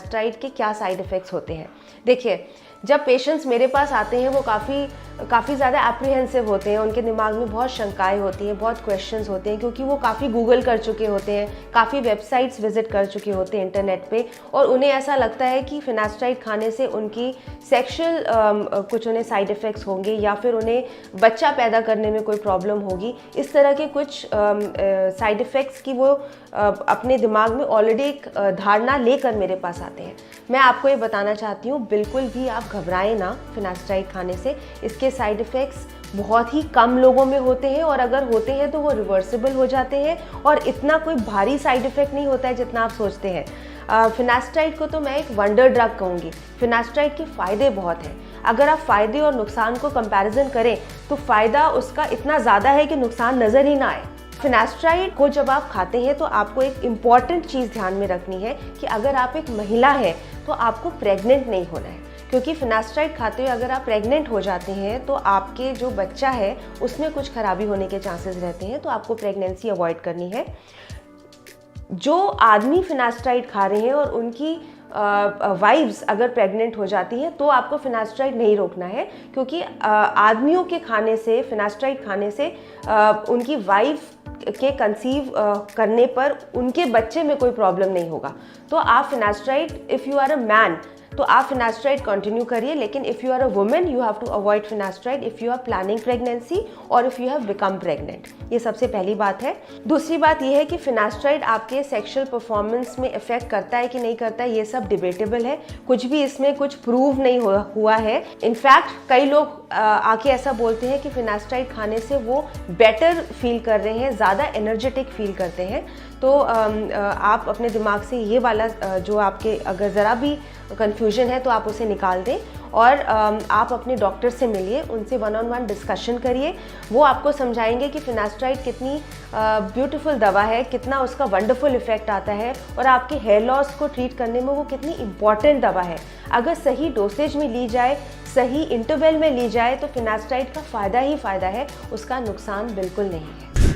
Finasteride के क्या side effects होते हैं। देखिए, जब पेशेंट्स मेरे पास आते हैं वो काफ़ी ज़्यादा एप्रीहेंसिव होते हैं, उनके दिमाग में बहुत शंकाएं होती हैं, बहुत क्वेश्चंस होते हैं, क्योंकि वो काफ़ी गूगल कर चुके होते हैं, काफ़ी वेबसाइट्स विजिट कर चुके होते हैं इंटरनेट पे, और उन्हें ऐसा लगता है कि फिनास्ट्राइड खाने से उनकी सेक्शुअल कुछ उन्हें साइड इफ़ेक्ट्स होंगे या फिर उन्हें बच्चा पैदा करने में कोई प्रॉब्लम होगी। इस तरह के कुछ साइड इफ़ेक्ट्स की वो अपने दिमाग में ऑलरेडी एक धारणा लेकर मेरे पास आते हैं। मैं आपको ये बताना चाहती हूँ, बिल्कुल भी आप घबराएं ना फिनास्ट्राइड खाने से। इसके साइड इफ़ेक्ट्स बहुत ही कम लोगों में होते हैं, और अगर होते हैं तो वो रिवर्सिबल हो जाते हैं, और इतना कोई भारी साइड इफ़ेक्ट नहीं होता है जितना आप सोचते हैं। फिनास्ट्राइड को तो मैं एक वंडर ड्रग कहूँगी। फिनास्ट्राइड के फ़ायदे बहुत हैं। अगर आप फ़ायदे और नुकसान को कंपैरिजन करें तो फ़ायदा उसका इतना ज़्यादा है कि नुकसान नज़र ही ना आए। फिनास्ट्राइड को जब आप खाते हैं तो आपको एक इम्पॉर्टेंट चीज़ ध्यान में रखनी है कि अगर आप एक महिला हैं तो आपको प्रेग्नेंट नहीं होना है, क्योंकि फिनास्ट्राइड खाते हुए अगर आप प्रेग्नेंट हो जाते हैं तो आपके जो बच्चा है उसमें कुछ खराबी होने के चांसेस रहते हैं, तो आपको प्रेगनेंसी अवॉइड करनी है। जो आदमी फिनास्ट्राइड खा रहे हैं और उनकी वाइफ्स अगर प्रेग्नेंट हो जाती हैं तो आपको फिनास्ट्राइड नहीं रोकना है, क्योंकि आदमियों के खाने से, फिनास्ट्राइड खाने से उनकी वाइफ के कंसीव करने पर उनके बच्चे में कोई प्रॉब्लम नहीं होगा। तो आप finasteride, if you are a man तो आप फिनास्ट्राइड कंटिन्यू करिए, लेकिन if you are a woman you have to avoid finasteride if you are planning pregnancy और if you have become pregnant. ये सबसे पहली बात है। दूसरी बात ये है कि फिनास्ट्राइड आपके सेक्सुअल परफॉर्मेंस में इफेक्ट करता है कि नहीं करता है, ये सब डिबेटेबल है। कुछ भी इसमें कुछ प्रूव नहीं हुआ है। इनफैक्ट कई लोग आके ऐसा बोलते हैं कि फिनास्ट्राइड खाने से वो बेटर फील कर रहे हैं, ज़्यादा एनर्जेटिक फील करते हैं। तो आप अपने दिमाग से ये वाला जो आपके अगर ज़रा भी कन्फ्यूजन है तो आप उसे निकाल दें, और आप अपने डॉक्टर से मिलिए, उनसे 1-on-1 डिस्कशन करिए। वो आपको समझाएंगे कि फिनास्ट्राइड कितनी ब्यूटीफुल दवा है, कितना उसका वंडरफुल इफेक्ट आता है, और आपके हेयर लॉस को ट्रीट करने में वो कितनी इम्पॉर्टेंट दवा है। अगर सही डोसेज में ली जाए, सही इंटरवल में ली जाए तो फिनास्ट्राइड का फ़ायदा ही फ़ायदा है, उसका नुकसान बिल्कुल नहीं है।